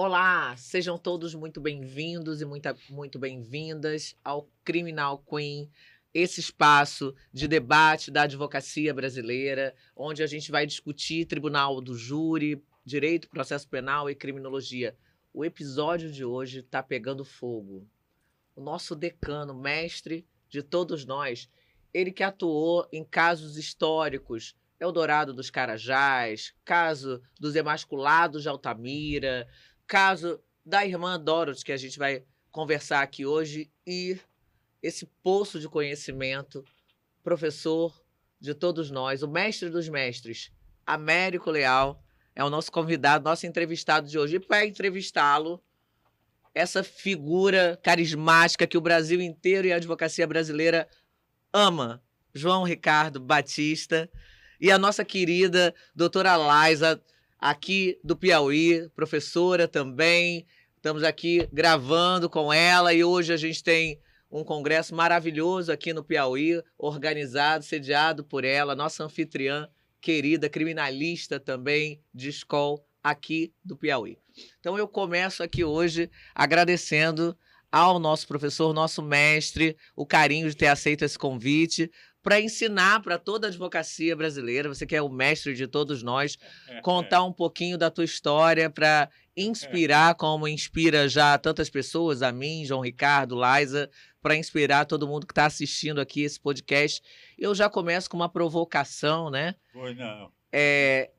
Olá, sejam todos muito bem-vindos e muito bem-vindas ao Criminal Queen, esse espaço de debate da advocacia brasileira, onde a gente vai discutir tribunal do júri, direito, processo penal e criminologia. O episódio de hoje está pegando fogo. O nosso decano, mestre de todos nós, ele que atuou em casos históricos, Eldorado dos Carajás, caso dos Emasculados de Altamira, caso da irmã Dorothy, que a gente vai conversar aqui hoje, e esse poço de conhecimento, professor de todos nós, o mestre dos mestres, Américo Leal, é o nosso convidado, nosso entrevistado de hoje. E para entrevistá-lo, essa figura carismática que o Brasil inteiro e a advocacia brasileira ama, João Ricardo Batista, e a nossa querida doutora Laisa, aqui do Piauí, professora também. Estamos aqui gravando com ela e hoje a gente tem um congresso maravilhoso aqui no Piauí, organizado, sediado por ela, nossa anfitriã querida, criminalista também de escola aqui do Piauí. Então eu começo aqui hoje agradecendo ao nosso professor, nosso mestre, o carinho de ter aceito esse convite para ensinar para toda a advocacia brasileira, você que é o mestre de todos nós, contar um pouquinho da tua história para inspirar, como inspira já tantas pessoas, a mim, João Ricardo, Laisa, para inspirar todo mundo que está assistindo aqui esse podcast. Eu já começo com uma provocação, né? Pois não.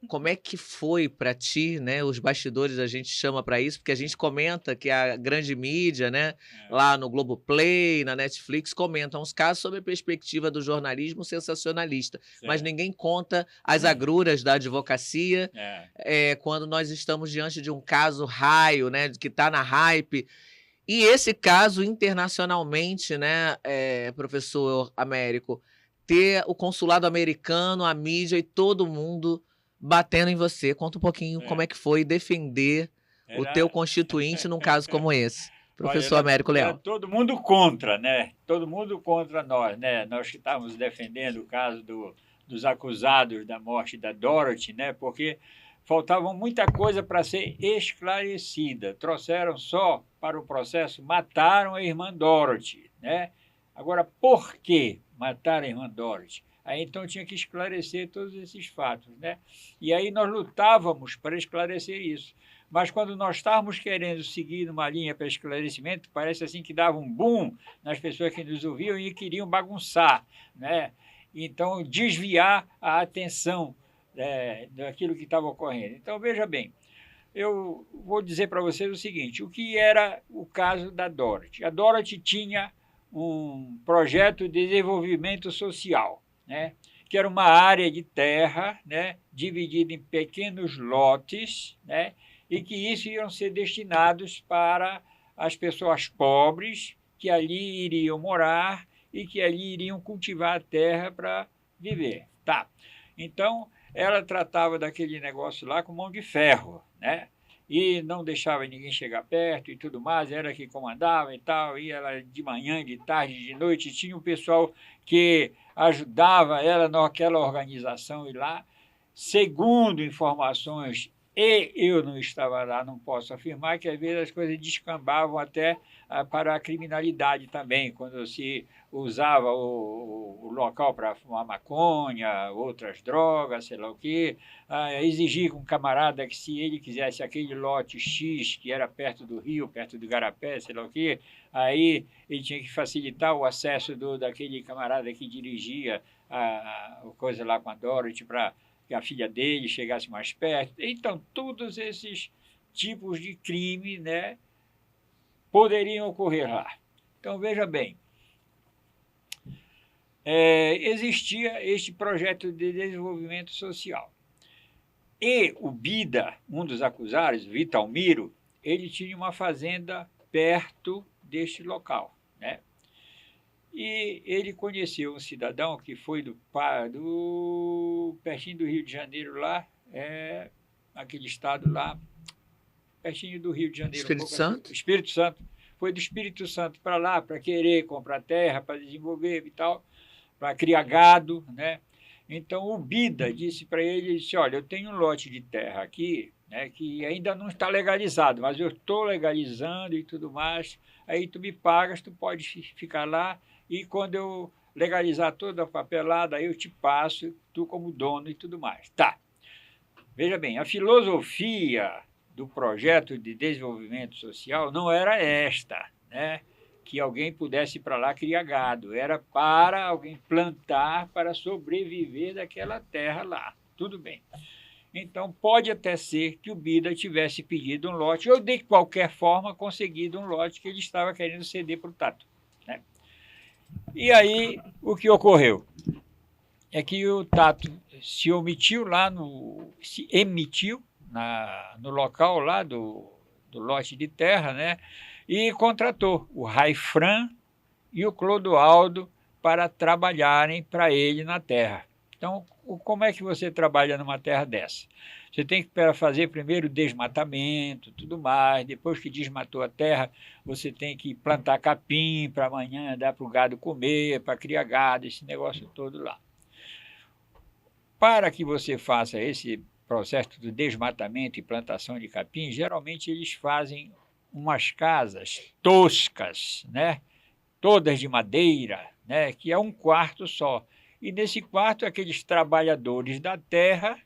Como é que foi para ti, né? Os bastidores a gente chama para isso, porque a gente comenta que a grande mídia, né? Lá no Globoplay, na Netflix, comentam os casos sob a perspectiva do jornalismo sensacionalista, mas ninguém conta as agruras da advocacia quando nós estamos diante de um caso raio, né? Que está na hype. E esse caso internacionalmente, né, professor Américo, ter o consulado americano, a mídia e todo mundo batendo em você. Conta um pouquinho como é que foi defender o teu constituinte num caso como esse. Professor Olha, Américo era Leal. todo mundo contra, né? Todo mundo contra nós, né? Nós que estávamos defendendo o caso dos acusados da morte da Dorothy, né? Porque faltava muita coisa para ser esclarecida. Trouxeram só para o processo, mataram a irmã Dorothy, né? Agora, por que mataram a irmã Dorothy? Aí então tinha que esclarecer todos esses fatos, né? E aí nós lutávamos para esclarecer isso. Mas quando nós estávamos querendo seguir numa linha para esclarecimento, parece assim que dava um boom nas pessoas que nos ouviam e queriam bagunçar, né? Então, desviar a atenção daquilo que estava ocorrendo. Então, veja bem, eu vou dizer para vocês o seguinte, o que era o caso da Dorothy. A Dorothy tinha um projeto de desenvolvimento social, né? Que era uma área de terra, né? Dividida em pequenos lotes, né? E que isso iam ser destinados para as pessoas pobres que ali iriam morar e que ali iriam cultivar a terra para viver. Tá. Então, ela tratava daquele negócio lá com mão de ferro, né? E não deixava ninguém chegar perto e tudo mais, era que comandava e tal, e ela de manhã, de tarde, de noite, tinha um pessoal que ajudava ela naquela organização e lá, segundo informações, e eu não estava lá, não posso afirmar, que às vezes as coisas descambavam até para a criminalidade também, quando se usava o local para fumar maconha, outras drogas, sei lá o quê, exigir com um camarada que se ele quisesse aquele lote X, que era perto do rio, perto do Igarapé, sei lá o quê, aí ele tinha que facilitar o acesso daquele camarada que dirigia a coisa lá com a Dorothy para que a filha dele chegasse mais perto. Então, todos esses tipos de crime, né, poderiam ocorrer lá. Então, veja bem, existia este projeto de desenvolvimento social. E o Bida, um dos acusados, Vitalmiro, ele tinha uma fazenda perto deste local, né? E ele conheceu um cidadão que foi pertinho do Rio de Janeiro lá, aquele estado lá, pertinho do Rio de Janeiro. Espírito Santo? Espírito Santo. Foi do Espírito Santo para lá, para querer comprar terra, para desenvolver e tal, para criar gado, né? Então o Bida disse para ele, disse, olha, eu tenho um lote de terra aqui, né, que ainda não está legalizado, mas eu estou legalizando e tudo mais. Aí tu me pagas, tu pode ficar lá e quando eu legalizar toda a papelada, aí eu te passo, tu como dono e tudo mais. Tá. Veja bem, a filosofia do projeto de desenvolvimento social não era esta, né? Que alguém pudesse ir para lá criar gado. Era para alguém plantar para sobreviver daquela terra lá. Tudo bem. Então, pode até ser que o Bida tivesse pedido um lote ou, de qualquer forma, conseguido um lote que ele estava querendo ceder para o Tato, né? E aí, o que ocorreu? É que o Tato se emitiu no local lá do lote de terra, né? E contratou o Raifran e o Clodoaldo para trabalharem para ele na terra. Então, como é que você trabalha numa terra dessa? Você tem que fazer primeiro o desmatamento, tudo mais. Depois que desmatou a terra, você tem que plantar capim para amanhã dar para o gado comer, para criar gado, esse negócio todo lá. Para que você faça esse processo de desmatamento e plantação de capim, geralmente eles fazem umas casas toscas, né? Todas de madeira, né? Que é um quarto só. E nesse quarto, aqueles trabalhadores da terra,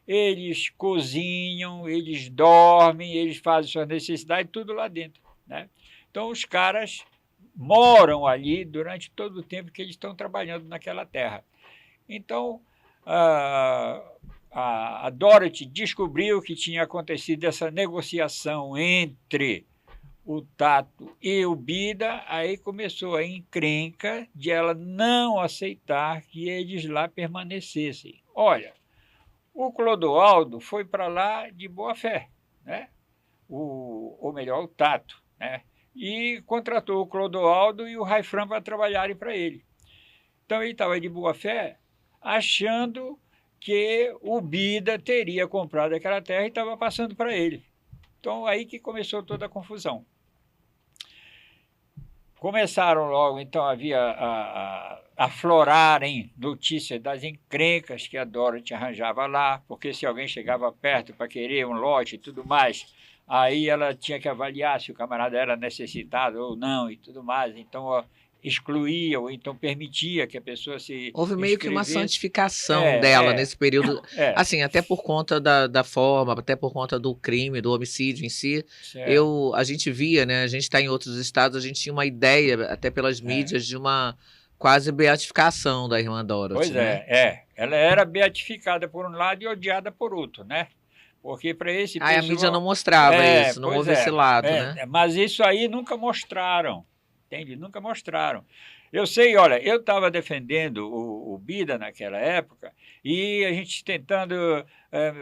eles cozinham, eles dormem, eles fazem suas necessidades, tudo lá dentro, né? Então, os caras moram ali durante todo o tempo que eles estão trabalhando naquela terra. Então, a Dorothy descobriu que tinha acontecido essa negociação entre o Tato e o Bida, aí começou a encrenca de ela não aceitar que eles lá permanecessem. Olha, o Clodoaldo foi para lá de boa fé, né? Ou melhor, o Tato, né? E contratou o Clodoaldo e o Raifran para trabalharem para ele. Então ele estava de boa fé, achando que o Bida teria comprado aquela terra e estava passando para ele. Então aí que começou toda a confusão. Começaram logo, então, a aflorarem notícias das encrencas que a Dorothy arranjava lá, porque se alguém chegava perto para querer um lote e tudo mais, aí ela tinha que avaliar se o camarada era necessitado ou não e tudo mais. Então, excluía ou então permitia que a pessoa se Houve meio que uma inscrevesse. santificação dela É, nesse período, é, assim, até por conta da forma, até por conta do crime, do homicídio em si. certo. A gente via, né? A gente está em outros estados, a gente tinha uma ideia, até pelas É. mídias, de uma quase beatificação da irmã Dorothy, Pois né? é. Ela era beatificada por um lado e odiada por outro, né? Porque para esse Aí a mídia não pessoal. mostrava isso, não Pois houve esse lado, né? mas isso aí nunca mostraram, entende? Nunca mostraram. Eu sei, olha, eu estava defendendo o Bida naquela época e a gente tentando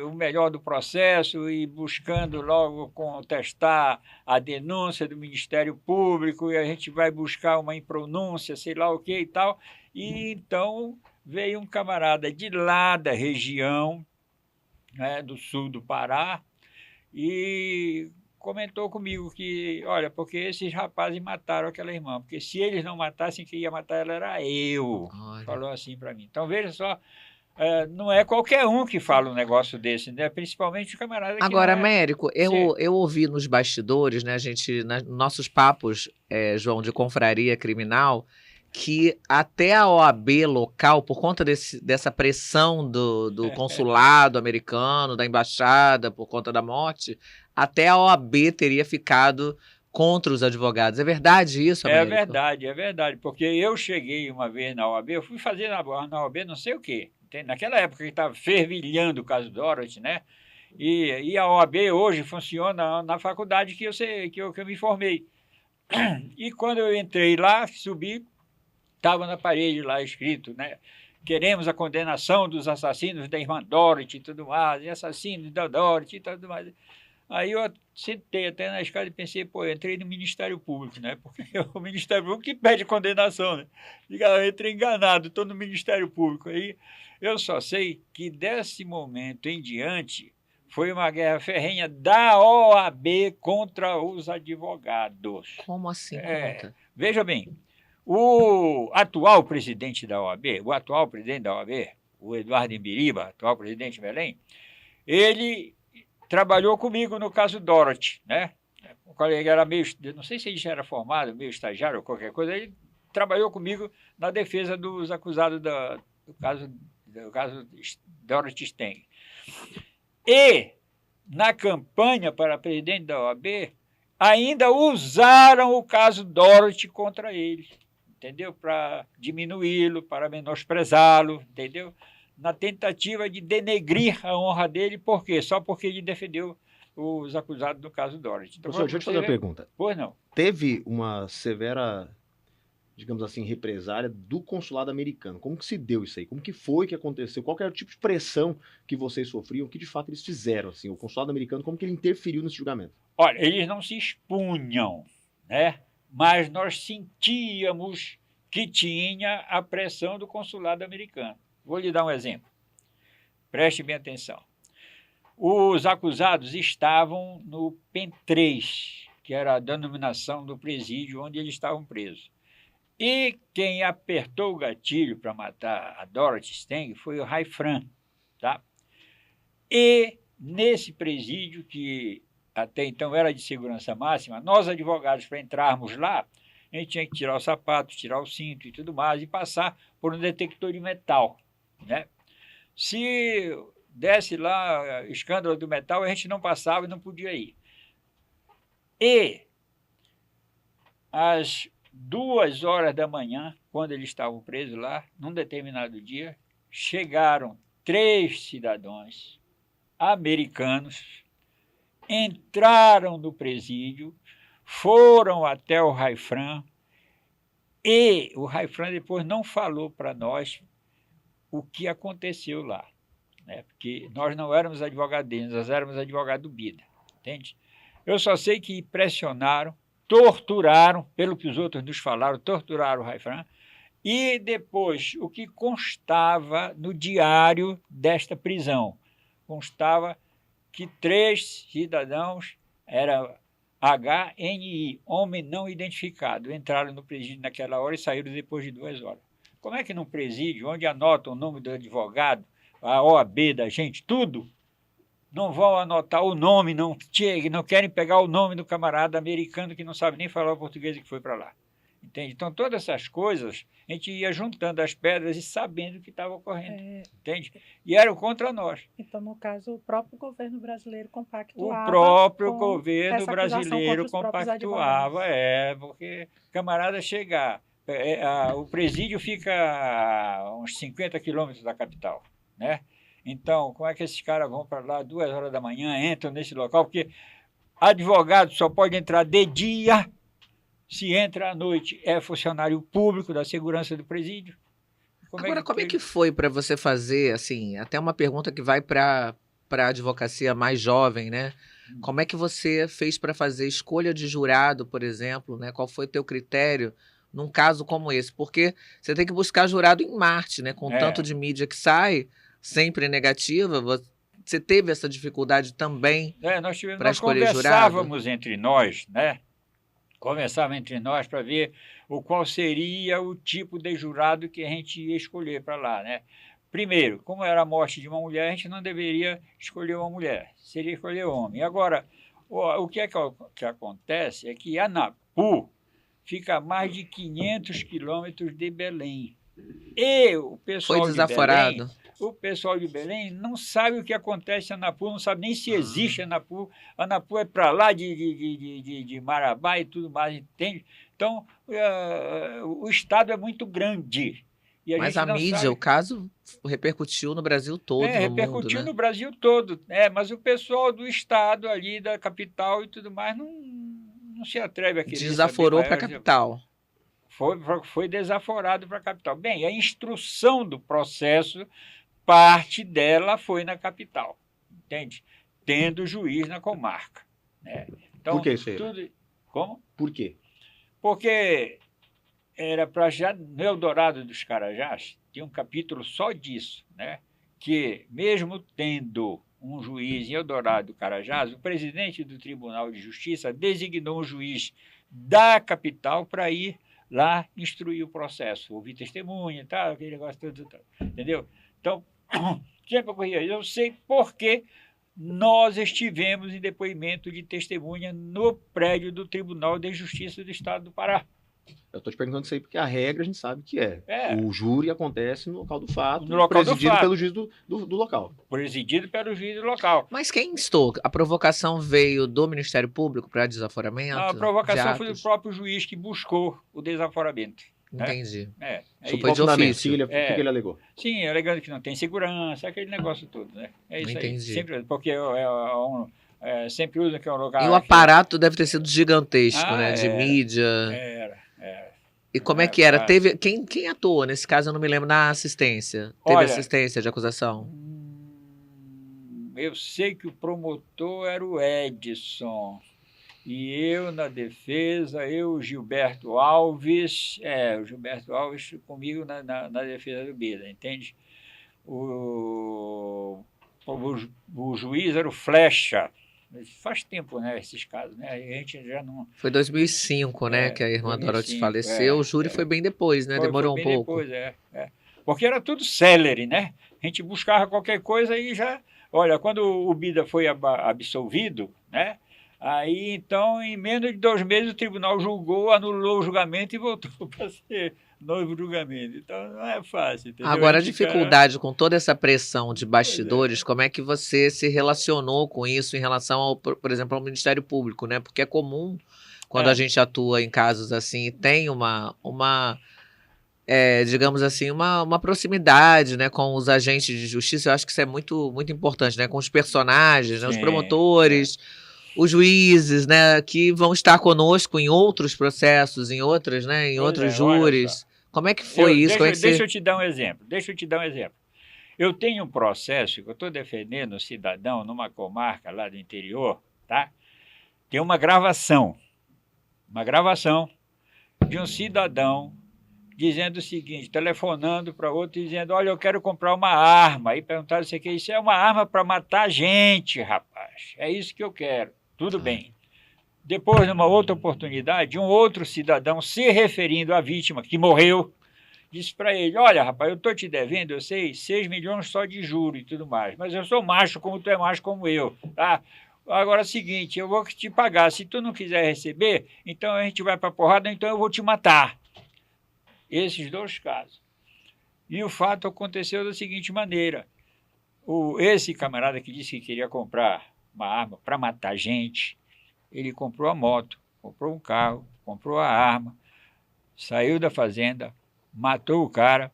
o melhor do processo e buscando logo contestar a denúncia do Ministério Público e a gente vai buscar uma impronúncia, sei lá o que e tal. E então veio um camarada de lá da região, né, do sul do Pará, e comentou comigo que, olha, porque esses rapazes mataram aquela irmã, porque se eles não matassem, quem ia matar ela era eu. Olha. Falou assim para mim. Então, veja só, não é qualquer um que fala um negócio desse, né? Principalmente o camarada que não Agora, é... Américo, Sim, eu ouvi nos bastidores, né, a gente, nossos papos, João, de confraria criminal, que até a OAB local, por conta dessa pressão do consulado americano, da embaixada, por conta da morte, até a OAB teria ficado contra os advogados. É verdade isso, Américo? é verdade, porque eu cheguei uma vez na OAB, eu fui fazer na OAB não sei o quê. Naquela época que estava fervilhando o caso Dorothy, né? E a OAB hoje funciona na faculdade que eu me formei. E quando eu entrei lá, subi, estava na parede lá escrito, né? Queremos a condenação dos assassinos da irmã Dorothy e tudo mais, e assassinos da Dorothy e tudo mais. Aí eu sentei até na escada e pensei, pô, eu entrei no Ministério Público, né? Porque é o Ministério Público que pede condenação, né? Eu entrei enganado, estou no Ministério Público. Aí eu só sei que desse momento em diante foi uma guerra ferrenha da OAB contra os advogados. Como assim, conta? Veja bem, o atual presidente da OAB, o Eduardo Imbiriba, atual presidente de Belém, ele trabalhou comigo no caso Dorothy, né? O colega era meio, não sei se ele já era formado, meio estagiário ou qualquer coisa, ele trabalhou comigo na defesa dos acusados do caso Dorothy Steng. E, na campanha para presidente da OAB, ainda usaram o caso Dorothy contra ele, entendeu? Para diminuí-lo, para menosprezá-lo, entendeu? Na tentativa de denegrir a honra dele, por quê? Só porque ele defendeu os acusados do caso Dorothy. Então, Professor, deixa eu te fazer uma pergunta. Pois não. Teve uma severa, digamos assim, represália do consulado americano. Como que se deu isso aí? Como que foi que aconteceu? Qual que era o tipo de pressão que vocês sofriam? O que de fato eles fizeram? Assim, o consulado americano, como que ele interferiu nesse julgamento? Olha, eles não se expunham, né? Mas nós sentíamos que tinha a pressão do consulado americano. Vou lhe dar um exemplo. Preste bem atenção. Os acusados estavam no PEN 3, que era a denominação do presídio onde eles estavam presos. E quem apertou o gatilho para matar a Dorothy Steng foi o Raifran, tá? E nesse presídio, que até então era de segurança máxima, nós advogados, para entrarmos lá, a gente tinha que tirar o sapato, tirar o cinto e tudo mais, e passar por um detector de metal, né? Se desse lá escândalo do metal, a gente não passava e não podia ir. E às 2h da manhã, quando eles estavam presos lá, num determinado dia, chegaram 3 cidadãos americanos, entraram no presídio, foram até o Raifran, e o Raifran depois não falou para nós o que aconteceu lá, né? Porque nós não éramos advogados deles, nós éramos advogados do Bida, entende? Eu só sei que pressionaram, torturaram, pelo que os outros nos falaram, torturaram o Raifran, e depois o que constava no diário desta prisão, constava que 3 cidadãos, era HNI, homem não identificado, entraram no presídio naquela hora e saíram depois de 2 horas. Como é que num presídio, onde anotam o nome do advogado, a OAB da gente, tudo, não vão anotar o nome, não querem pegar o nome do camarada americano que não sabe nem falar o português e que foi para lá. Entende? Então, todas essas coisas, a gente ia juntando as pedras e sabendo o que estava ocorrendo. Entende? E eram contra nós. Então, no caso, o próprio governo brasileiro compactuava. O próprio com governo essa acusação brasileiro contra os próprios compactuava, advogados. porque camarada chegar. O presídio fica a uns 50 quilômetros da capital, né? Então, como é que esses caras vão para lá 2 horas da manhã, entram nesse local? Porque advogado só pode entrar de dia. Se entra à noite, é funcionário público da segurança do presídio. Agora, como é que foi para você fazer, assim, até uma pergunta que vai para a advocacia mais jovem, né? Como é que você fez para fazer escolha de jurado, por exemplo, né? Qual foi o teu critério num caso como esse? Porque você tem que buscar jurado em Marte, né? Com tanto de mídia que sai, sempre negativa, você teve essa dificuldade também para escolher jurado? Nós conversávamos entre nós, né? Conversava entre nós para ver qual seria o tipo de jurado que a gente ia escolher para lá, né? Primeiro, como era a morte de uma mulher, a gente não deveria escolher uma mulher, seria escolher homem. Agora, o que acontece é que Anapu fica a mais de 500 quilômetros de Belém. E o pessoal foi desaforado. O pessoal de Belém não sabe o que acontece em Anapu, não sabe nem se existe Anapu. Anapu é para lá de Marabá e tudo mais, entende? Então, o estado é muito grande. Mas a mídia, o caso repercutiu no Brasil todo, no repercutiu mundo, né? no Brasil todo. Mas o pessoal do estado ali, da capital e tudo mais, não se atreve a querer desaforou para a capital. Foi desaforado para a capital. Bem, a instrução do processo, parte dela foi na capital, entende? Tendo juiz na comarca, né? Então, por que isso aí? Como? Por quê? Porque era para já no Eldorado dos Carajás, tinha um capítulo só disso, né? Que mesmo tendo um juiz em Eldorado do Carajás, o presidente do Tribunal de Justiça designou um juiz da capital para ir lá instruir o processo, ouvir testemunha e tal, aquele negócio todo, entendeu? Então, sempre ocorria. Eu sei por que nós estivemos em depoimento de testemunha no prédio do Tribunal de Justiça do Estado do Pará. Eu tô te perguntando isso aí porque a regra a gente sabe que é. É. O júri acontece no local do fato, No local do presidido fato. pelo juiz do local. Presidido pelo juiz local. Mas quem instou? A provocação veio do Ministério Público para desaforamento? A provocação de foi do atos? próprio juiz que buscou o desaforamento. Entendi. É Sob isso. Foi qual de fundamento? ofício. O que ele alegou? Sim, alegando que não tem segurança, aquele negócio todo, né? É isso aí. Entendi. Sempre, porque sempre usa que é um lugar... E o aparato deve ter sido gigantesco, Ah, né? De era. mídia. Era. E como é É, que era? fácil. Teve quem atuou nesse caso? Eu não me lembro na assistência. Teve Olha, assistência de acusação? Eu sei que o promotor era o Edson. E eu, na defesa, o Gilberto Alves, o Gilberto Alves comigo na defesa do Bida, entende? O juiz era o Flecha. Faz tempo, né, esses casos, né? A gente já não... Foi 2005, né? Que a irmã Dorothy 2005, faleceu. O júri foi bem depois, né? Demorou foi um bem pouco. depois, Porque era tudo célere, né? A gente buscava qualquer coisa e já... Olha, quando o Bida foi absolvido, né? Aí, então, em menos de 2 meses, o tribunal julgou, anulou o julgamento e voltou para ser novo julgamento. Então, não é fácil, entendeu? Agora, a gente dificuldade com toda essa pressão de bastidores, como é que você se relacionou com isso em relação, ao, por exemplo, ao Ministério Público, né? Porque é comum, quando a gente atua em casos assim, e tem digamos assim, uma proximidade, né, com os agentes de justiça. Eu acho que isso é muito, muito importante, né? Com os personagens, né, os Sim, promotores, os juízes, né, que vão estar conosco em outros processos, em outras, né, em Pois outros é, olha júris. só. Como é que foi isso? Como é que Deixa você... eu te dar um exemplo. Eu tenho um processo que eu estou defendendo um cidadão numa comarca lá do interior, tá? Tem uma gravação de um cidadão dizendo o seguinte, telefonando para outro, dizendo, olha, eu quero comprar uma arma. Aí perguntaram se isso é uma arma para matar gente, rapaz. É isso que eu quero. Tudo bem. Depois, numa outra oportunidade, um outro cidadão, se referindo à vítima que morreu, disse para ele, olha, rapaz, eu estou te devendo, eu sei, 6 milhões só de juros e tudo mais, mas eu sou macho como tu é macho como eu, tá? Agora é o seguinte, eu vou te pagar, se tu não quiser receber, então a gente vai para a porrada, então eu vou te matar. Esses 2 casos. E o fato aconteceu da seguinte maneira, esse camarada que disse que queria comprar uma arma para matar gente, ele comprou a moto, comprou um carro, comprou a arma, saiu da fazenda, matou o cara,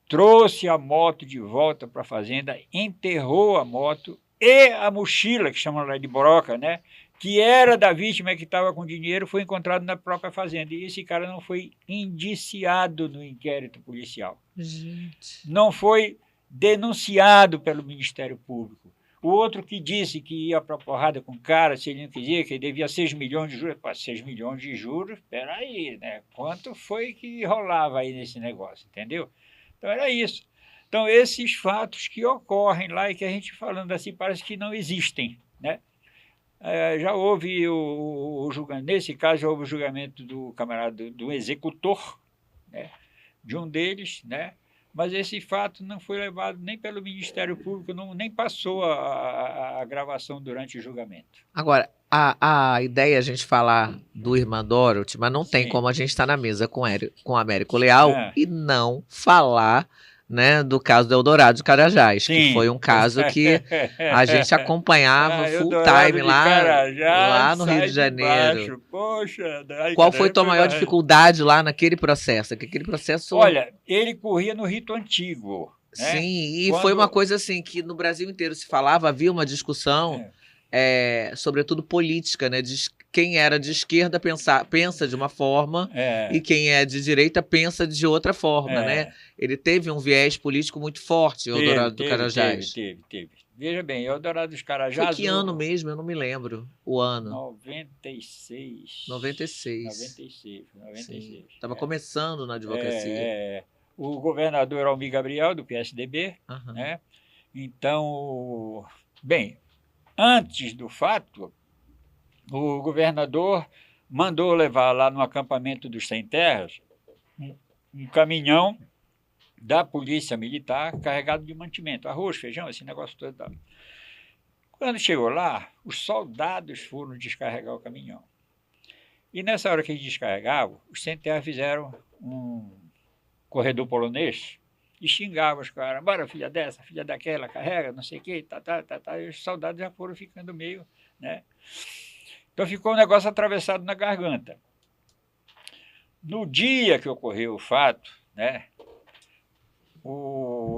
trouxe a moto de volta para a fazenda, enterrou a moto e a mochila, que chamam lá de broca, né? Que era da vítima que estava com dinheiro, foi encontrado na própria fazenda. E esse cara não foi indiciado no inquérito policial. Gente. Não foi denunciado pelo Ministério Público. O outro que disse que ia para a porrada com o cara, se ele não quisia, que ele devia 6 milhões de juros. Pô, 6 milhões de juros, espera aí, né? Quanto foi que rolava aí nesse negócio, entendeu? Então era isso. Então esses fatos que ocorrem lá e que a gente falando assim parece que não existem, né? Já houve o julgamento, nesse caso já houve o julgamento do camarada, do executor, né? De um deles, né? Mas esse fato não foi levado nem pelo Ministério Público, nem passou a gravação durante o julgamento. Agora, a ideia é a gente falar do Irmã Dorothy, mas não tem Sim. como a gente estar na mesa com Américo Leal e não falar, né, do caso do Eldorado de Carajás, que Sim. foi um caso que a gente acompanhava full time lá no Rio de Janeiro. Poxa, Qual foi tua maior dificuldade lá naquele processo? Que aquele processo... Olha, ele corria no rito antigo. Né? Sim, e foi uma coisa assim que no Brasil inteiro se falava, havia uma discussão, sobretudo política, né? De quem era de esquerda pensa de uma forma e quem é de direita pensa de outra forma, né? Ele teve um viés político muito forte, o Eldorado do Carajás. Teve. Veja bem, Eldorado dos Carajás... Foi que ano mesmo? Eu não me lembro o ano. 96. 96. Estava começando na advocacia. O governador era Almir Gabriel, do PSDB, né? Então, bem, antes do fato, o governador mandou levar lá no acampamento dos Sem Terras um caminhão da polícia militar carregado de mantimento, arroz, feijão, esse negócio todo. Quando chegou lá, os soldados foram descarregar o caminhão. E nessa hora que eles descarregavam, os sem-terra fizeram um corredor polonês e xingavam os caras. Bora, filha dessa, filha daquela, carrega, não sei o quê, E os soldados já foram ficando meio, né? Então ficou um negócio atravessado na garganta. No dia que ocorreu o fato, né?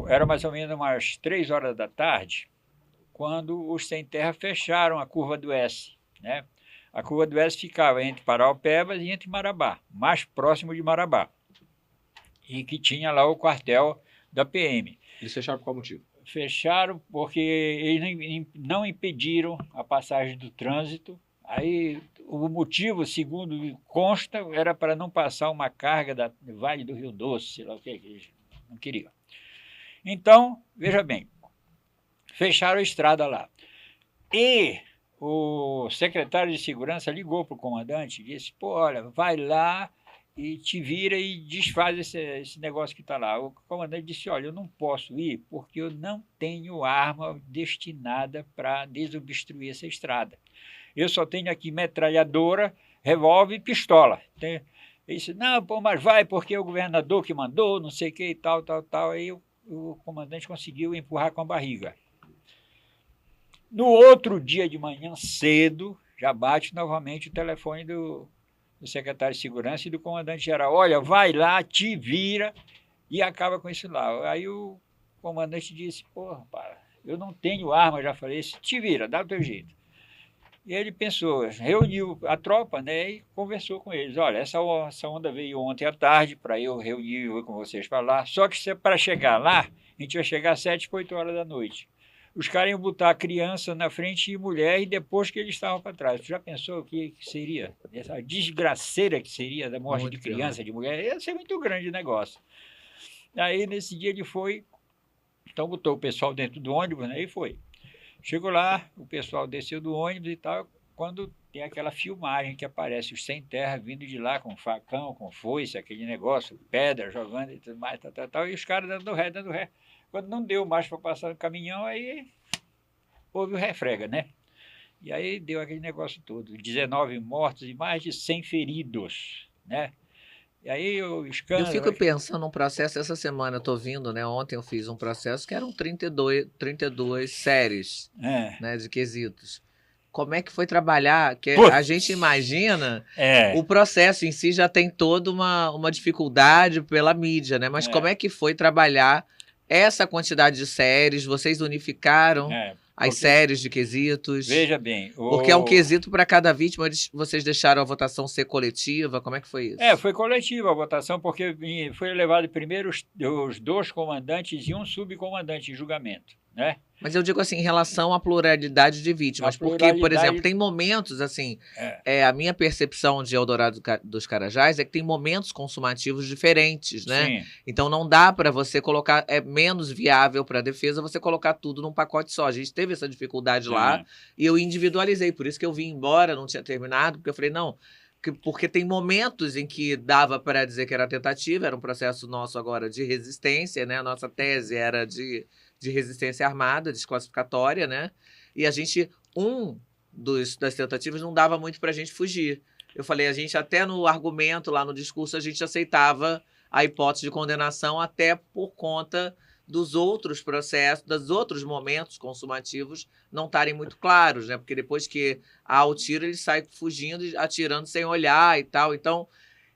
Era mais ou menos umas 3 horas da tarde, quando os sem-terra fecharam a curva do S, né? A curva do S ficava entre Paraupebas e entre Marabá, mais próximo de Marabá, e que tinha lá o quartel da PM. Eles fecharam por qual motivo? Fecharam porque eles não impediram a passagem do trânsito. Aí o motivo, segundo consta, era para não passar uma carga do Vale do Rio Doce, sei lá o que eles não queriam. Então, veja bem, fecharam a estrada lá. E o secretário de segurança ligou para o comandante e disse, pô, olha, vai lá e te vira e desfaz esse negócio que está lá. O comandante disse, olha, eu não posso ir porque eu não tenho arma destinada para desobstruir essa estrada. Eu só tenho aqui metralhadora, revólver e pistola. Ele disse, não, pô, mas vai porque é o governador que mandou, não sei o que e tal. Aí o comandante conseguiu empurrar com a barriga. No outro dia de manhã cedo, já bate novamente o telefone do secretário de segurança e do comandante-geral. Olha, vai lá, te vira e acaba com isso lá. Aí o comandante disse, porra, para, eu não tenho arma, já falei, te vira, dá o teu jeito. E ele pensou, reuniu a tropa, né, e conversou com eles. Olha, essa onda veio ontem à tarde para eu reunir com vocês para lá, só que para chegar lá, a gente vai chegar às 7, 8 horas da noite. Os caras iam botar a criança na frente e mulher e depois que eles estavam para trás. Tu já pensou o que seria? Essa desgraceira que seria da morte de criança, de mulher? Ia ser muito grande o negócio. Aí, nesse dia, ele foi, então botou o pessoal dentro do ônibus, né, e foi. Chegou lá, o pessoal desceu do ônibus e tal, quando tem aquela filmagem que aparece os sem-terra vindo de lá com facão, com foice, aquele negócio, pedra jogando e tudo mais, e os caras dando ré. Quando não deu mais para passar no caminhão, aí houve o refrega, né? E aí deu aquele negócio todo, 19 mortos e mais de 100 feridos, né? E aí o escândalo... Eu fico pensando num processo, essa semana eu tô vindo, né? Ontem eu fiz um processo que eram 32 séries, né, de quesitos. Como é que foi trabalhar? Que a gente imagina, o processo em si já tem toda uma dificuldade pela mídia, né? Mas como é que foi trabalhar essa quantidade de séries? Vocês unificaram as séries de quesitos? Veja bem... Porque é um quesito para cada vítima, vocês deixaram a votação ser coletiva? Como é que foi isso? Foi coletiva a votação, porque foi levado primeiro os 2 comandantes e um subcomandante em julgamento, né? Mas eu digo assim, em relação à pluralidade de vítimas, porque, por exemplo, tem momentos, assim, a minha percepção de Eldorado dos Carajás é que tem momentos consumativos diferentes, né? Sim. Então não dá para você colocar, é menos viável para a defesa você colocar tudo num pacote só. A gente teve essa dificuldade lá e eu individualizei, por isso que eu vim embora, não tinha terminado, porque eu falei, não, porque tem momentos em que dava para dizer que era tentativa, era um processo nosso agora de resistência, né? A nossa tese era de resistência armada, desclassificatória, né? E a gente, das tentativas não dava muito para a gente fugir. Eu falei, a gente até no argumento, lá no discurso, a gente aceitava a hipótese de condenação até por conta dos outros processos, dos outros momentos consumativos não estarem muito claros, né? Porque depois que há o tiro, ele sai fugindo e atirando sem olhar e tal. Então,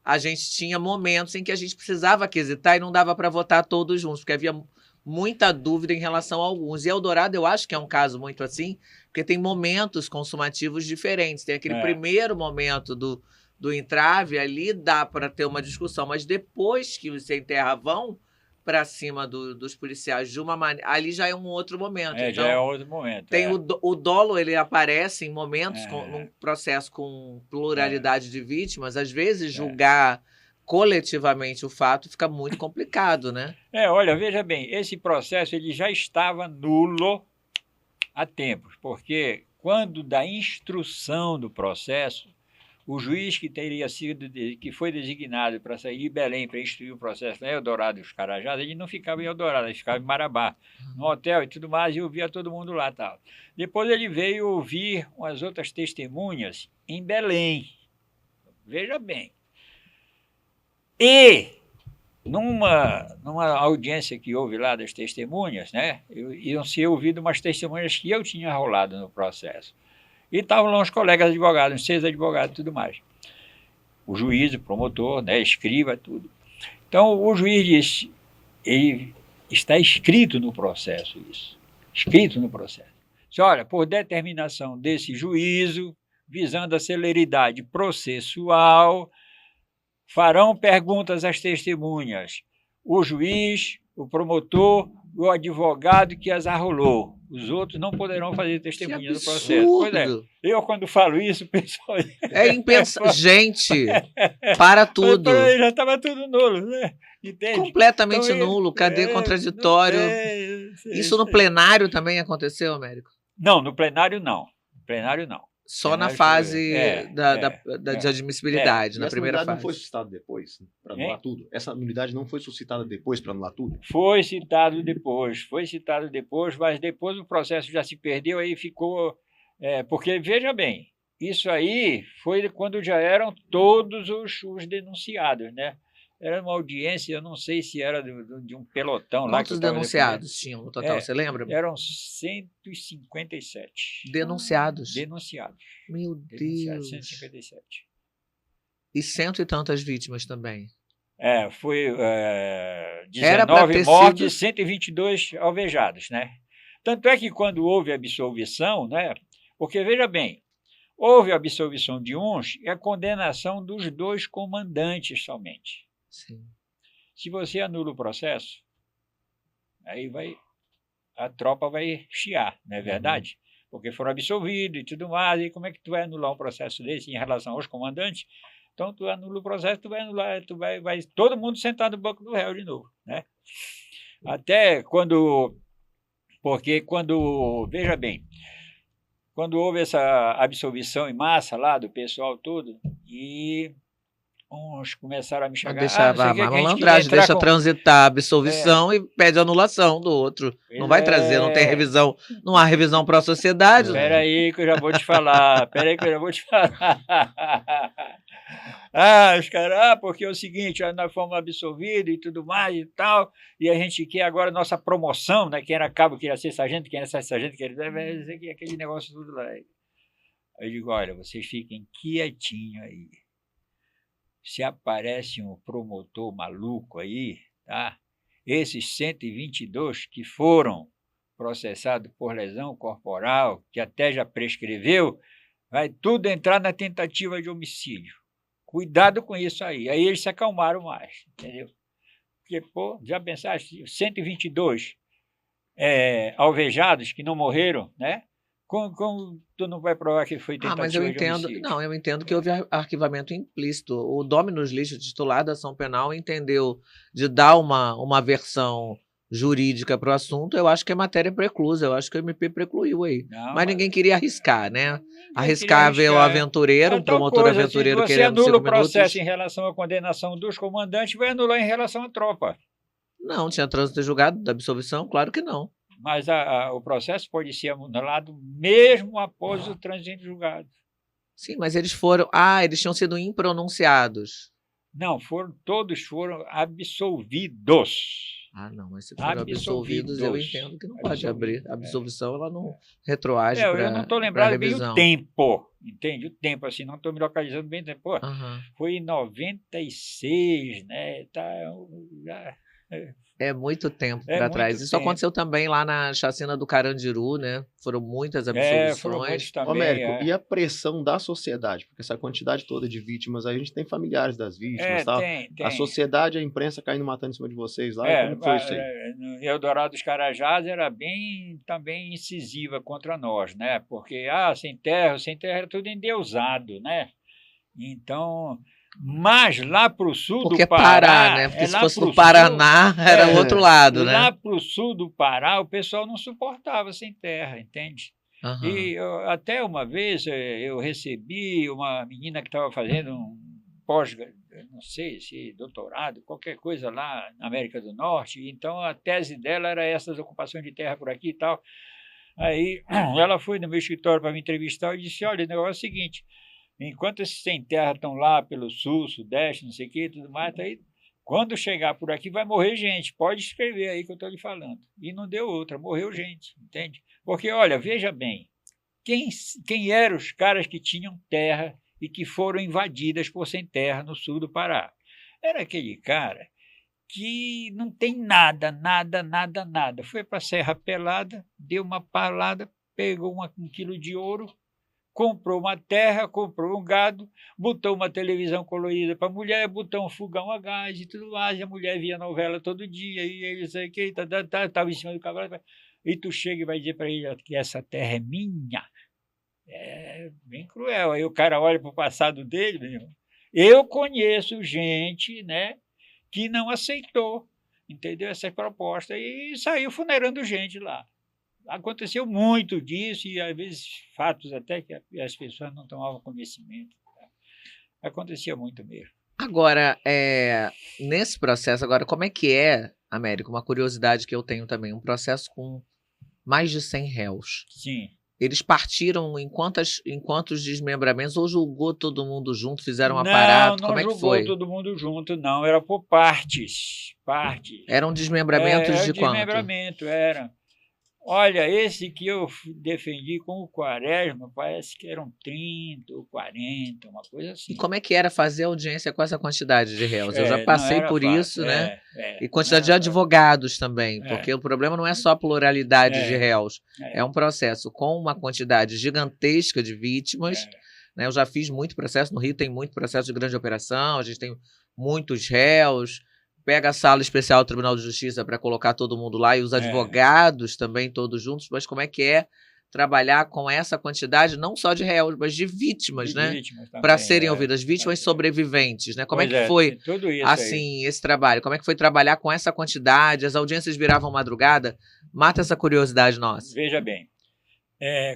a gente tinha momentos em que a gente precisava quesitar e não dava para votar todos juntos, porque havia muita dúvida em relação a alguns. E Eldorado, eu acho que é um caso muito assim, porque tem momentos consumativos diferentes. Tem aquele primeiro momento do entrave, ali dá para ter uma discussão, mas depois que os sem-terra vão para cima dos policiais de uma maneira, ali já é um outro momento. Então, já é outro momento. Tem o dolo, ele aparece em momentos, num processo com pluralidade de vítimas, às vezes julgar coletivamente o fato fica muito complicado, né? Olha, veja bem, esse processo ele já estava nulo há tempos, porque quando da instrução do processo, o juiz que foi designado para sair de Belém para instruir o processo em Eldorado e os Carajás, ele não ficava em Eldorado, ele ficava em Marabá, no hotel e tudo mais, e ouvia todo mundo lá. Tal. Depois ele veio ouvir umas outras testemunhas em Belém. Veja bem. E numa audiência que houve lá das testemunhas, né, iam ser ouvidas umas testemunhas que eu tinha rolado no processo. E estavam lá uns colegas advogados, uns 6 advogados e tudo mais. O juiz, o promotor, né, escriba, tudo. Então, o juiz disse, ele está escrito no processo isso. Escrito no processo. Disse, olha, por determinação desse juízo, visando a celeridade processual, farão perguntas às testemunhas. O juiz, o promotor, o advogado que as arrolou. Os outros não poderão fazer testemunha no processo. Pois é, eu quando falo isso, o pessoal... É impensável. Gente, para tudo. Já estava tudo nulo, né? Entende? Completamente Então, nulo, cadê contraditório? Isso no plenário também aconteceu, Américo? Não, no plenário não. No plenário não. Só na fase de admissibilidade, na essa primeira nulidade fase. não foi suscitada depois, para anular tudo? Essa nulidade não foi suscitada depois para anular tudo? Foi citado depois, mas depois o processo já se perdeu, aí ficou... porque, veja bem, isso aí foi quando já eram todos os denunciados, né? Era uma audiência, eu não sei se era de um pelotão lá. Quantos denunciados tinham no total, você lembra? Eram 157. Denunciados? Denunciados. Meu Deus. 157. E 100 e tantas vítimas também. Foi 19 mortes, 122 alvejados, né? Tanto é que quando houve absolvição, né? Porque, veja bem, houve a absolvição de uns e a condenação dos 2 comandantes somente. Sim. Se você anula o processo, aí a tropa vai chiar, não é verdade? Porque foram absolvidos e tudo mais, e como é que tu vai anular um processo desse em relação aos comandantes? Então, tu anula o processo, tu vai anular, vai todo mundo sentar no banco do réu de novo, né? Até porque veja bem, quando houve essa absolvição em massa lá do pessoal todo, e uns começaram a me chegar... Malandragem, deixa transitar a absolvição e pede anulação do outro. Não vai trazer, não tem revisão, não há revisão para a sociedade. Espera aí que eu já vou te falar, os caras, porque é o seguinte, nós fomos absolvidos e tudo mais e tal, e a gente quer agora a nossa promoção, né? Quem era cabo, queria ser sargento, quem era sargento, queria aquele negócio tudo lá. Aí eu digo, olha, vocês fiquem quietinhos aí. Se aparece um promotor maluco aí, tá? Esses 122 que foram processados por lesão corporal, que até já prescreveu, vai tudo entrar na tentativa de homicídio. Cuidado com isso aí. Aí eles se acalmaram mais, entendeu? Porque, já pensaste, 122 alvejados que não morreram, né? Como tu não vai provar que foi tentativa mas eu entendo, de homicídio? não, eu entendo que houve arquivamento implícito. O Dominus Litis, titular da ação penal, entendeu de dar uma versão jurídica para o assunto. Eu acho que é matéria preclusa, eu acho que o MP precluiu aí. Não, mas ninguém queria arriscar, né? Arriscar ver o aventureiro, um promotor aventureiro querendo 5 minutos. Você anula o processo em relação à condenação dos comandantes, vai anular em relação à tropa. Não, tinha trânsito julgado da absolvição? Claro que não. Mas o processo pode ser anulado mesmo após o trânsito julgado. Sim, mas eles eles tinham sido impronunciados. Não, todos foram absolvidos. Não, mas se foram absolvidos, eu entendo que não pode abrir. A absolvição, ela não retroage para eu não estou lembrado bem o tempo, entende? O tempo, assim, não estou me localizando bem o tempo. Foi em 96, né? É muito tempo para trás. Isso aconteceu também lá na chacina do Carandiru, né? Foram muitas absolvições. Foram muitos também. Américo, e a pressão da sociedade? Porque essa quantidade toda de vítimas, aí a gente tem familiares das vítimas, tal. Tem. A sociedade, a imprensa caindo matando em cima de vocês lá, como foi isso aí? No Eldorado dos Carajás era bem também incisiva contra nós, né? Porque, sem terra era tudo endeusado, né? Então... Mas lá para o sul do Pará... né? Porque se fosse no Paraná, era o outro lado, né? Lá para o sul do Pará, o pessoal não suportava sem terra, entende? Aham. E até uma vez eu recebi uma menina que estava fazendo um pós, não sei se doutorado, qualquer coisa lá na América do Norte, então a tese dela era essas ocupações de terra por aqui e tal. Aí ela foi no meu escritório para me entrevistar e disse, olha, o negócio é o seguinte, enquanto esses sem terra estão lá pelo sul, sudeste, não sei o que, tudo mais, tá aí, quando chegar por aqui vai morrer gente, pode escrever aí que eu estou lhe falando. E não deu outra, morreu gente, entende? Porque, olha, veja bem, quem eram os caras que tinham terra e que foram invadidas por sem terra no sul do Pará? Era aquele cara que não tem nada, nada, nada, nada. Foi para a Serra Pelada, deu uma palada, pegou um quilo de ouro, comprou uma terra, comprou um gado, botou uma televisão colorida para a mulher, botou um fogão a gás e tudo mais, e a mulher via novela todo dia, e ele sei que estava em cima do cavalo, e tu chega e vai dizer para ele que essa terra é minha. É bem cruel. Aí o cara olha para o passado dele, meu irmão. Eu conheço gente, né, que não aceitou, entendeu, essa proposta e saiu funerando gente lá. Aconteceu muito disso e, às vezes, fatos até que as pessoas não tomavam conhecimento. Acontecia muito mesmo. Agora, nesse processo, agora, como é que é, Américo? Uma curiosidade que eu tenho também, um processo com mais de 100 réus. Sim. Eles partiram em quantos desmembramentos ou julgou todo mundo junto, fizeram um aparato? Não Como é que julgou foi? todo mundo junto, não. Era por partes. Eram desmembramentos Era de quanto? desmembramento, era. Olha, esse que eu defendi com o Quaresma, parece que eram 30 ou 40, uma coisa assim. E como é que era fazer audiência com essa quantidade de réus? Eu já não passei era por fácil, isso, né? E não quantidade de era fácil. advogados também, É. porque o problema não é só a pluralidade de réus, É. é um processo com uma quantidade gigantesca de vítimas. Né? Eu já fiz muito processo, no Rio tem muito processo de grande operação, a gente tem muitos réus, pega a sala especial do Tribunal de Justiça para colocar todo mundo lá e os advogados também todos juntos, mas como é que é trabalhar com essa quantidade, não só de réus, mas de vítimas, né? Para serem ouvidas, vítimas sobreviventes, né? Como é que foi, tudo isso assim, esse trabalho? Como é que foi trabalhar com essa quantidade? As audiências viravam madrugada? Mata essa curiosidade nossa. Veja bem,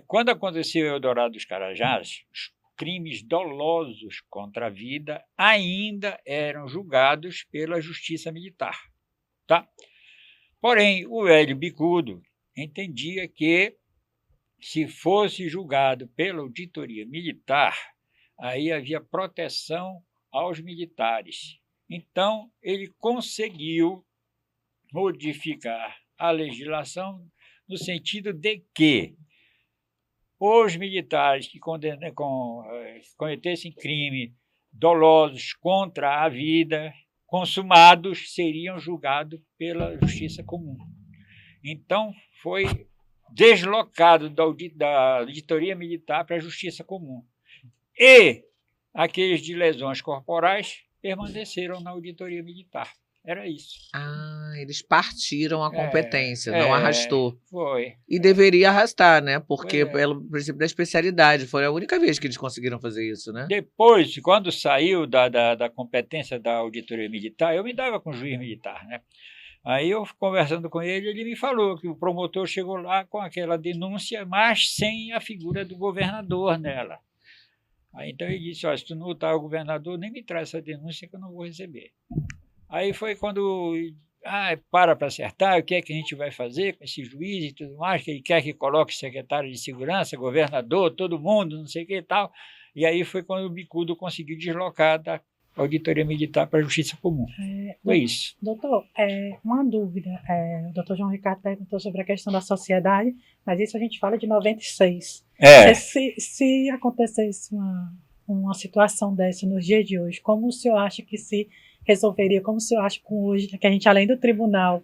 quando aconteceu o Eldorado dos Carajás, os crimes dolosos contra a vida ainda eram julgados pela justiça militar, tá? Porém, o Hélio Bicudo entendia que se fosse julgado pela auditoria militar, aí havia proteção aos militares. Então, ele conseguiu modificar a legislação no sentido de que os militares que cometessem crime dolosos contra a vida, consumados, seriam julgados pela justiça comum. Então, foi deslocado da auditoria militar para a justiça comum. E aqueles de lesões corporais permaneceram na auditoria militar. Era isso. Eles partiram a competência, não arrastou. Foi. E deveria arrastar, né? Porque pelo princípio da especialidade, foi a única vez que eles conseguiram fazer isso, né? Depois, quando saiu da competência da auditoria militar, eu me dava com o juiz militar, né? Aí eu, conversando com ele, ele me falou que o promotor chegou lá com aquela denúncia, mas sem a figura do governador nela. Aí então ele disse, olha, se tu não botar o governador, nem me traz essa denúncia que eu não vou receber. Aí foi quando, para acertar, o que é que a gente vai fazer com esse juiz e tudo mais, que ele quer que coloque secretário de segurança, governador, todo mundo, não sei o que e tal. E aí foi quando o Bicudo conseguiu deslocar da auditoria militar para a justiça comum. Foi isso. Doutor, uma dúvida. O doutor João Ricardo perguntou sobre a questão da sociedade, mas isso a gente fala de 96. Se acontecesse uma situação dessa nos dias de hoje, como o senhor acha que se resolveria? Como o senhor acha com hoje, que a gente, além do tribunal,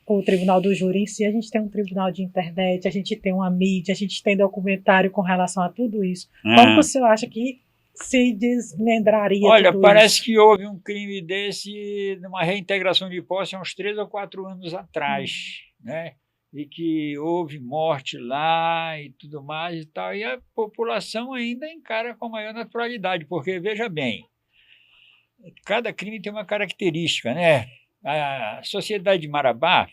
o tribunal do júri em si, a gente tem um tribunal de internet, a gente tem uma mídia, a gente tem documentário com relação a tudo isso. Como que o senhor acha que se desmembraria? Olha, tudo parece isso? que houve um crime desse numa reintegração de posse há uns 3 ou 4 anos atrás, né? E que houve morte lá e tudo mais e tal, e a população ainda encara com maior naturalidade, porque, veja bem, cada crime tem uma característica, né? A sociedade de Marabá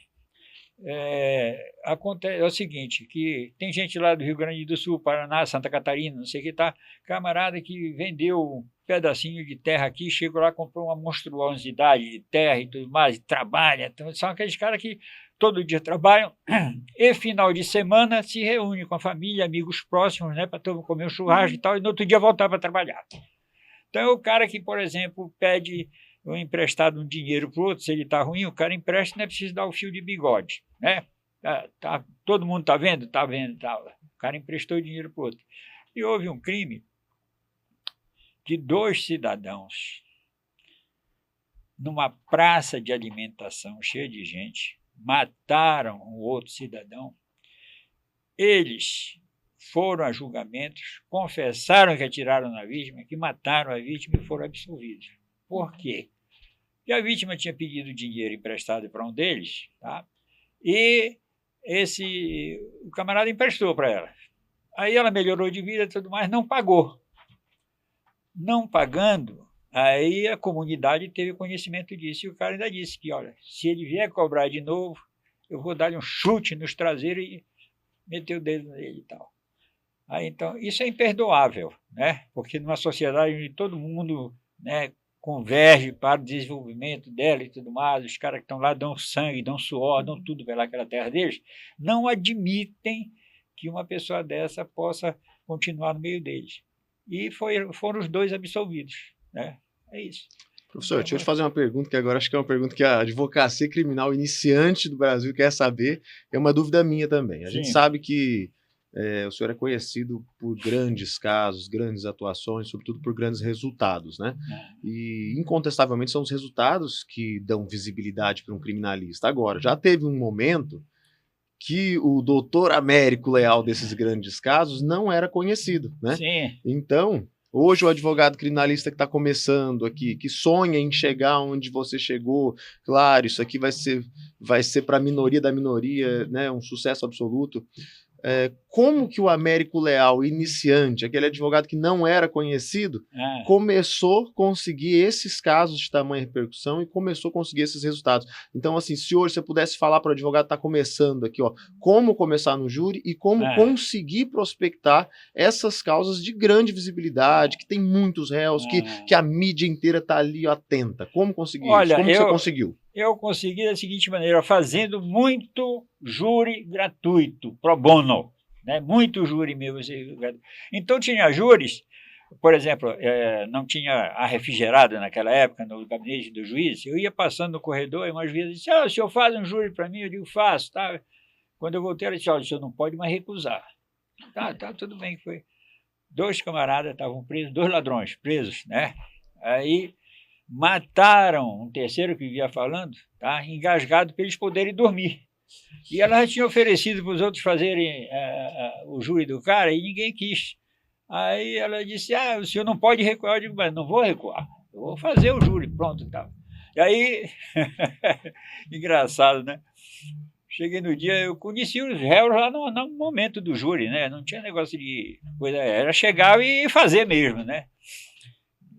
acontece o seguinte, que tem gente lá do Rio Grande do Sul, Paraná, Santa Catarina, não sei o que, tá, camarada que vendeu um pedacinho de terra aqui, chegou lá, comprou uma monstruosidade de terra e tudo mais, e trabalha. Então, são aqueles caras que todo dia trabalham e final de semana se reúnem com a família, amigos próximos, né, para comer um churrasco e tal, e no outro dia voltar para trabalhar. Então, é o cara que, por exemplo, pede um emprestado um dinheiro para o outro, se ele está ruim, o cara empresta, não é preciso dar o fio de bigode, né? Todo mundo está vendo? Está vendo. Tá. O cara emprestou dinheiro para o outro. E houve um crime de 2 cidadãos numa praça de alimentação cheia de gente, mataram um outro cidadão. Eles foram a julgamentos, confessaram que atiraram na vítima, que mataram a vítima e foram absolvidos. Por quê? Porque a vítima tinha pedido dinheiro emprestado para um deles, tá? E o camarada emprestou para ela. Aí ela melhorou de vida e tudo mais, não pagou. Não pagando, aí a comunidade teve conhecimento disso. E o cara ainda disse que, olha, se ele vier cobrar de novo, eu vou dar-lhe um chute nos traseiros e meter o dedo nele e tal. Aí, então, isso é imperdoável, né? Porque numa sociedade onde todo mundo, né, converge para o desenvolvimento dela e tudo mais, os caras que estão lá dão sangue, dão suor, dão tudo pelaquela terra deles, não admitem que uma pessoa dessa possa continuar no meio deles. E foram os 2 absolvidos, né? É isso. Professor, deixa eu te fazer uma pergunta, que agora acho que é uma pergunta que a advocacia criminal iniciante do Brasil quer saber, é uma dúvida minha também. A gente sabe que o senhor é conhecido por grandes casos, grandes atuações, sobretudo por grandes resultados, né? E, incontestavelmente, são os resultados que dão visibilidade para um criminalista. Agora, já teve um momento que o doutor Américo Leal desses grandes casos não era conhecido, né? Sim. Então, hoje o advogado criminalista que está começando aqui, que sonha em chegar onde você chegou, claro, isso aqui vai ser para a minoria da minoria, né, um sucesso absoluto. Como que o Américo Leal, iniciante, aquele advogado que não era conhecido, começou a conseguir esses casos de tamanha repercussão e começou a conseguir esses resultados? Então, assim, se hoje você pudesse falar para o advogado que está começando aqui, ó, como começar no júri e como conseguir prospectar essas causas de grande visibilidade, que tem muitos réus, que a mídia inteira está ali, ó, atenta. Como conseguir isso? Como você conseguiu? Eu consegui da seguinte maneira, fazendo muito júri gratuito, pro bono, né? Muito júri mesmo. Então tinha júris, por exemplo, não tinha a refrigerada naquela época, no gabinete do juiz, eu ia passando no corredor e umas vezes disse, o senhor faz um júri para mim? Eu digo, faço, tá? Quando eu voltei, ela disse, olha, o senhor não pode mais recusar. Tá, tudo bem. Foi 2 camaradas estavam presos, 2 ladrões presos, né? Aí mataram um terceiro que vivia falando, tá? Engasgado para eles poderem dormir. E ela já tinha oferecido para os outros fazerem o júri do cara e ninguém quis. Aí ela disse, o senhor não pode recuar. Eu digo, mas não vou recuar, eu vou fazer o júri, pronto. Tá. E aí, engraçado, né? Cheguei no dia, eu conheci os réus lá no momento do júri, né? Não tinha negócio de coisa, era chegar e fazer mesmo, né?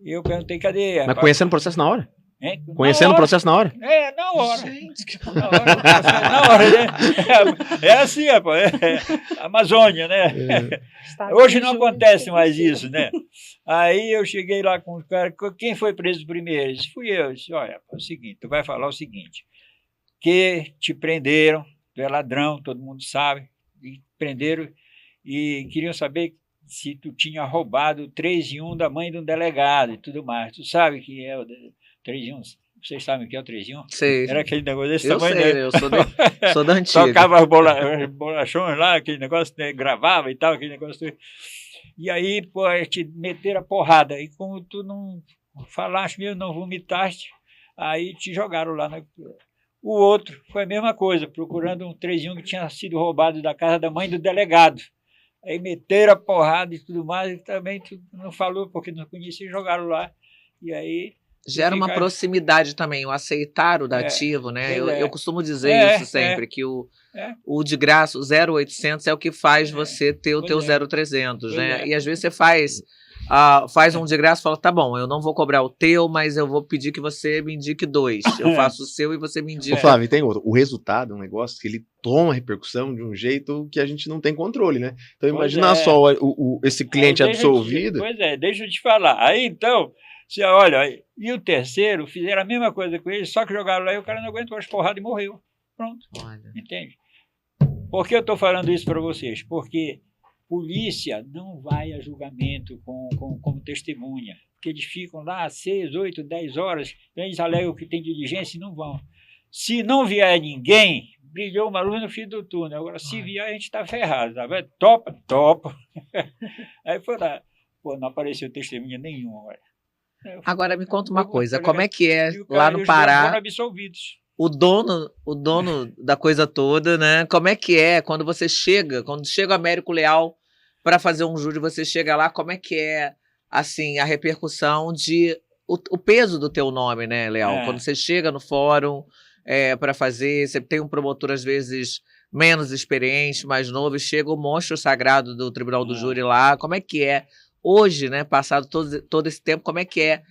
E eu perguntei, cadê? Mas conhecendo o processo na hora? Conhecendo o processo na hora? Na hora. Gente, na hora, né? É assim, rapaz. Amazônia, né? Hoje não acontece mais isso, né? Aí eu cheguei lá com o cara, quem foi preso primeiro? Ele disse, fui eu. Eu disse, olha, é o seguinte, tu vai falar o seguinte, que te prenderam, tu é ladrão, todo mundo sabe, e prenderam e queriam saber se tu tinha roubado o 3 em 1 da mãe de um delegado e tudo mais. Tu sabe que é o 3 em 1? Vocês sabem o que é o 3 em 1? Sei. Era aquele negócio desse eu tamanho. Sei, eu sou da antiga. Tocava as bolachões lá, aquele negócio, né, gravava e tal, aquele negócio. E aí, pô, te meteram a porrada. E como tu não falaste mesmo, não vomitaste, aí te jogaram lá na... O outro foi a mesma coisa, procurando um 3 em 1 que tinha sido roubado da casa da mãe do delegado. Aí meteram a porrada e tudo mais, e também tu não falou, porque não conhecia, jogaram lá. E aí... Gera uma proximidade também, o aceitar o dativo, né? Eu costumo dizer isso sempre, que o de graça, o 0800, é o que faz você ter o teu 0300, né? E às vezes você faz faz um de graça e fala, tá bom, eu não vou cobrar o teu, mas eu vou pedir que você me indique 2. Eu faço o seu e você me indica. Ô, Flávio, e tem outro. O resultado é um negócio que ele toma repercussão de um jeito que a gente não tem controle, né? Então imagina só esse cliente absolvido. Deixa eu te falar. Aí então, você olha, e o terceiro fizeram a mesma coisa com ele, só que jogaram lá e o cara não aguentou as porradas e morreu. Pronto. Olha. Entende? Por que eu estou falando isso para vocês? Porque polícia não vai a julgamento como testemunha. Porque eles ficam lá 6, 8, 10 horas, eles alegam que tem diligência e não vão. Se não vier ninguém, brilhou uma luz no fim do túnel. Agora, se vier, a gente está ferrado. Tá? Topa. Aí foi lá. Pô, não apareceu testemunha nenhuma. Agora me conta uma coisa, como é que é lá no Pará? O dono da coisa toda, né? Como é que é quando chega o Américo Leal para fazer um júri, você chega lá, como é que é assim a repercussão o peso do teu nome, né, Leal? Quando você chega no fórum para fazer, você tem um promotor às vezes menos experiente, mais novo, e chega o monstro sagrado do Tribunal do Júri lá. Como é que é hoje, né? Passado todo esse tempo, como é que é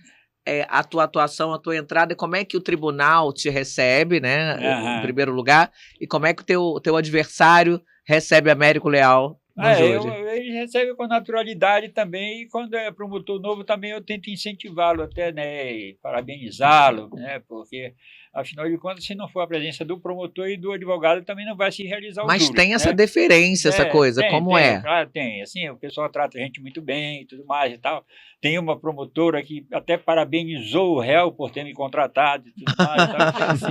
a tua atuação, a tua entrada, e como é que o tribunal te recebe, né, em primeiro lugar, e como é que o teu adversário recebe Américo Leal no júri? Ele recebe com naturalidade também, e quando é promotor novo também eu tento incentivá-lo até, né, e parabenizá-lo, né, porque, afinal de contas, se não for a presença do promotor e do advogado, também não vai se realizar o júri. Mas tem essa deferência, essa coisa, como é? Claro, tem. Assim, o pessoal trata a gente muito bem e tudo mais e tal. Tem uma promotora que até parabenizou o réu por ter me contratado e tudo mais.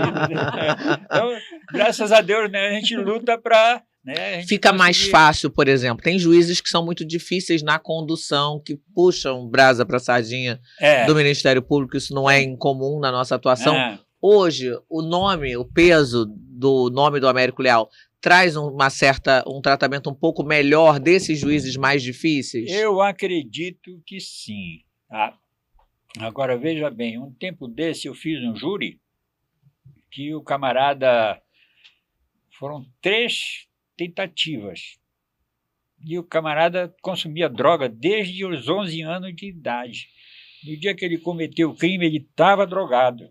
Então, graças a Deus, né, a gente luta para... Né, fica mais fácil, por exemplo. Tem juízes que são muito difíceis na condução, que puxam brasa para a sardinha do Ministério Público. Isso não é incomum na nossa atuação. Hoje, o peso do nome do Américo Leal traz um tratamento um pouco melhor desses juízes mais difíceis? Eu acredito que sim. Agora, veja bem, um tempo desse eu fiz um júri que o camarada... Foram 3 tentativas. E o camarada consumia droga desde os 11 anos de idade. No dia que ele cometeu o crime, ele estava drogado.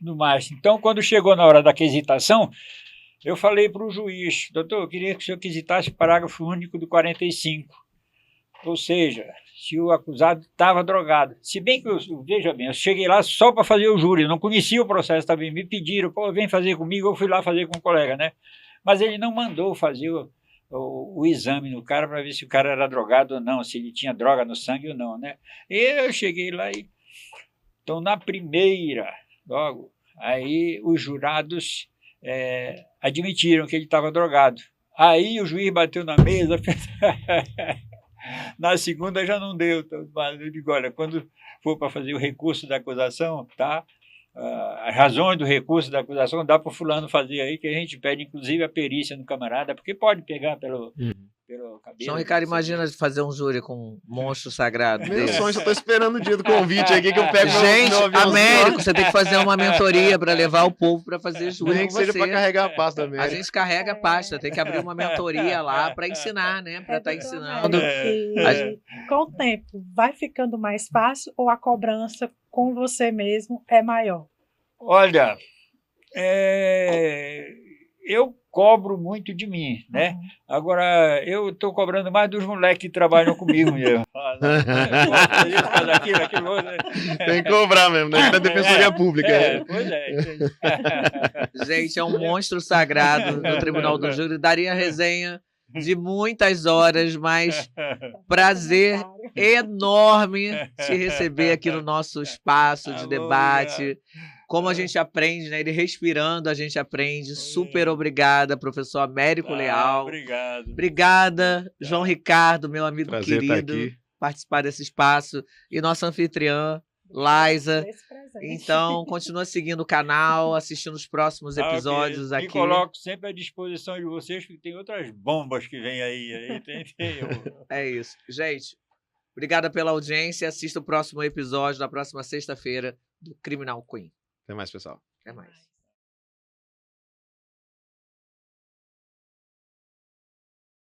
No mais. Então, quando chegou na hora da quesitação, eu falei para o juiz, doutor, eu queria que o senhor quesitasse o parágrafo único do 45. Ou seja, se o acusado estava drogado. Se bem que, veja bem, eu cheguei lá só para fazer o júri, eu não conhecia o processo também, me pediram, vem fazer comigo, eu fui lá fazer com um colega, né? Mas ele não mandou fazer o exame no cara para ver se o cara era drogado ou não, se ele tinha droga no sangue ou não, né? E eu cheguei lá e... Então, na primeira, logo, aí os jurados admitiram que ele estava drogado. Aí o juiz bateu na mesa... Na segunda já não deu, mas eu digo, olha, quando for para fazer o recurso da acusação, tá? As razões do recurso da acusação dá para o fulano fazer aí, que a gente pede inclusive a perícia no camarada, porque pode pegar pelo cabelo. João Ricardo, imagina fazer um júri com um monstro sagrado. Meu sonho, só estou esperando o dia do convite aqui que eu pego Gente, Américo, você tem que fazer uma mentoria para levar o povo para fazer júri. Nem que seja para carregar a pasta mesmo. A gente carrega a pasta, tem que abrir uma mentoria lá para ensinar, né? Para estar ensinando. Com o tempo, vai ficando mais fácil ou a cobrança com você mesmo é maior? Olha, eu cobro muito de mim, né? Agora, eu estou cobrando mais dos moleques que trabalham comigo mesmo. Tem que cobrar mesmo, né? Da Defensoria Pública. Pois é. Gente, é um monstro sagrado no Tribunal do Júri. Daria resenha de muitas horas, mas prazer enorme te receber aqui no nosso espaço de debate. Como a gente aprende, né? Ele respirando, a gente aprende. Super obrigada, professor Américo Leal. Obrigado. Obrigada, João Ricardo, meu amigo prazer querido, estar aqui. Participar desse espaço. E nossa anfitriã, Laisa. Então, continua seguindo o canal, assistindo os próximos episódios aqui. Me coloco sempre à disposição de vocês, porque tem outras bombas que vêm aí. É isso. Gente, obrigada pela audiência. Assista o próximo episódio, na próxima sexta-feira, do Criminal Queen. Até mais, pessoal. Até mais.